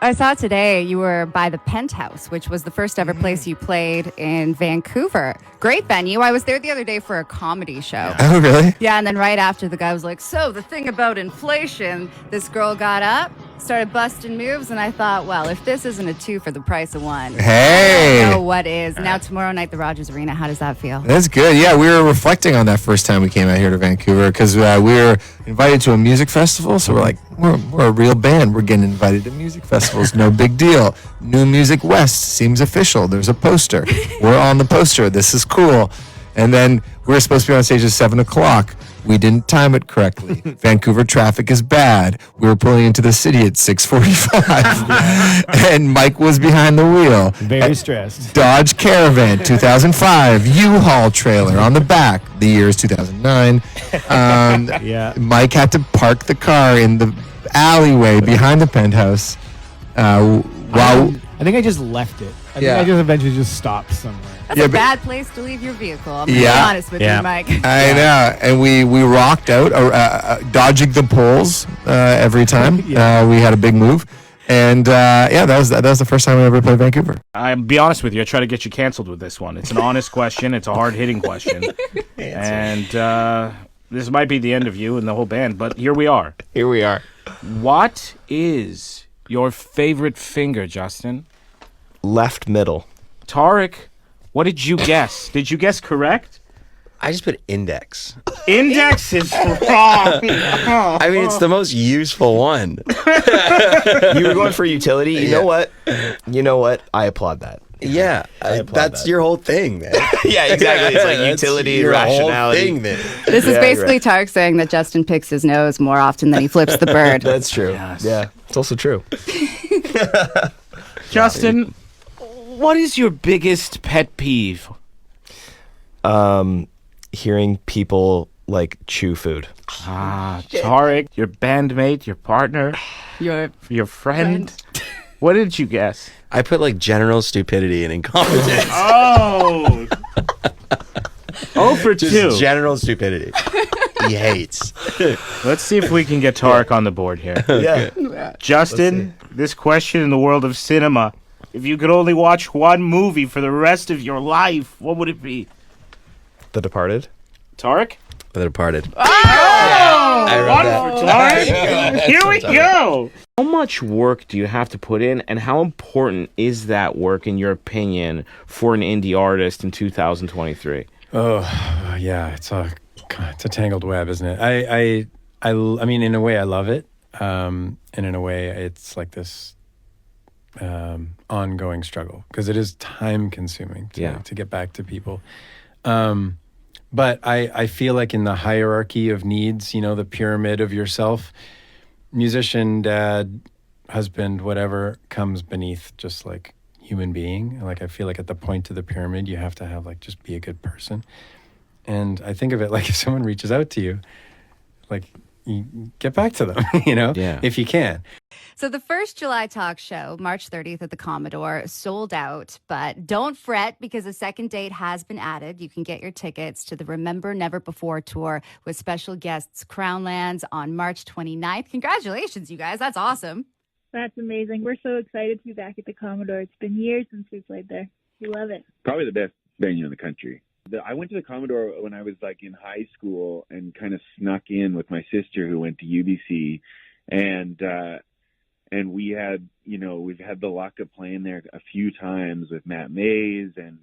I saw today you were by the Penthouse, which was the first ever place you played in Vancouver. Great venue. I was there the other day for a comedy show. Oh, really? Yeah, and then right after the guy was like, so the thing about inflation, this girl got up, started busting moves, and I thought, well, if this isn't a two for the price of one, Hey! I don't know what is. Now tomorrow night, the Rogers Arena, how does that feel? That's good. Yeah, we were reflecting on that first time we came out here to Vancouver because we were invited to a music festival. So we're like, we're a real band. We're getting invited to music festivals. No big deal. New Music West seems official. There's a poster. We're on the poster. This is cool. And then we were supposed to be on stage at 7 o'clock. We didn't time it correctly. Vancouver traffic is bad. We were pulling into the city at 6:45. And Mike was behind the wheel. Very stressed. Dodge Caravan, 2005. U-Haul trailer on the back. The year is 2009. Yeah. Mike had to park the car in the alleyway behind the Penthouse. While I think I just left it. I think Yeah. I just eventually just stopped somewhere. That's a bad place to leave your vehicle. I'm being Yeah. honest with you, Mike. I know, and we rocked out, dodging the poles every time. We had a big move, and that was the first time I ever played Vancouver. I'll be honest with you. I try to get you canceled with this one. It's an honest question. It's a hard-hitting question. And this might be the end of you and the whole band, but here we are. Here we are. What is your favorite finger, Justin? Left middle. Tarek, what did you guess? Did you guess correct? I just put index. Index is wrong. I mean, it's the most useful one. You were going for utility. You know what? You know what? I applaud that. Yeah, that's your whole thing, man. Yeah, exactly. It's like utility, rationality. Whole thing, man. This is basically Tarek saying that Justin picks his nose more often than he flips the bird. That's true. Yes. Yeah, it's also true. Justin, what is your biggest pet peeve? Hearing people like chew food. Tarek, your bandmate, your partner, your friend. What did you guess? I put like general stupidity and incompetence. Oh. Oh for Just 2. general stupidity. He hates. Let's see if we can get Tarek on the board here. Yeah. Justin, this question in the world of cinema. If you could only watch one movie for the rest of your life, what would it be? The Departed. Tarek? The Departed. Oh! I wrote that. For Tarek. Here we go. How much work do you have to put in, and how important is that work, in your opinion, for an indie artist in 2023? Oh, yeah, it's a tangled web, isn't it? I mean, in a way, I love it, and in a way, it's like this ongoing struggle because it is time consuming to get back to people. But I feel like in the hierarchy of needs, you know, the pyramid of yourself, musician, dad, husband, whatever comes beneath just like human being. Like I feel like at the point of the pyramid, you have to have like just be a good person. And I think of it like if someone reaches out to you, like you get back to them, you know, if you can. So the first July talk show, March 30th at the Commodore, sold out. But don't fret because a second date has been added. You can get your tickets to the Remember Never Before tour with special guests Crownlands on March 29th. Congratulations, you guys. That's awesome. That's amazing. We're so excited to be back at the Commodore. It's been years since we played there. We love it. Probably the best venue in the country. I went to the Commodore when I was like in high school and kind of snuck in with my sister who went to UBC, and we had, you know, we've had the luck of playing there a few times with Matt Mays and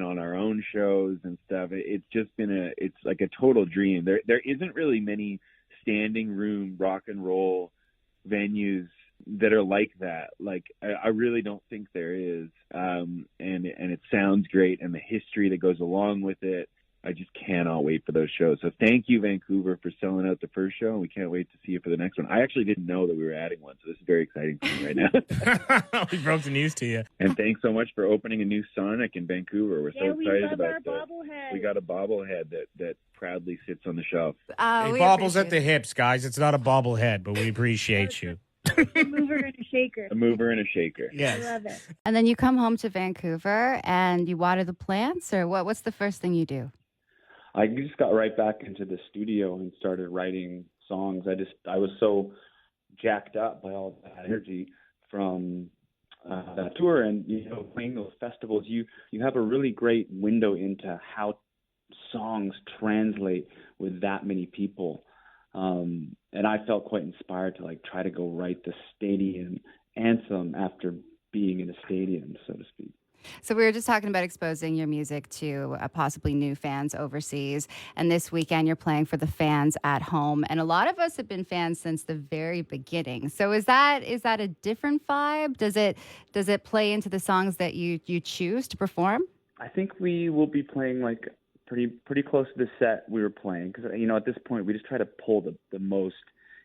on our own shows and stuff. It's just been it's like a total dream. There isn't really many standing room rock and roll venues that are like that. Like I really don't think there is. And it sounds great, and the history that goes along with it. I just cannot wait for those shows. So thank you, Vancouver, for selling out the first show, and we can't wait to see you for the next one. I actually didn't know that we were adding one, so this is very exciting for me right now. We broke the news to you. And thanks so much for opening a new Sonic in Vancouver. We're so excited about that. Bobblehead. We got a bobblehead that proudly sits on the shelf. It bobbles at the hips, guys. It's not a bobblehead, but we appreciate you. A mover and a shaker. A mover and a shaker. Yes. I love it. And then you come home to Vancouver and you water the plants, or what's the first thing you do? I just got right back into the studio and started writing songs. I was so jacked up by all that energy from that tour, and playing those festivals, you have a really great window into how songs translate with that many people. And I felt quite inspired to try to go write the stadium anthem after being in a stadium, so to speak. So we were just talking about exposing your music to possibly new fans overseas. And this weekend you're playing for the fans at home. And a lot of us have been fans since the very beginning. So is that a different vibe? Does it play into the songs that you choose to perform? I think we will be playing pretty close to the set we were playing. Because, at this point we just try to pull the most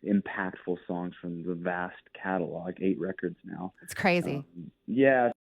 impactful songs from the vast catalog, 8 records now. It's crazy. Yeah.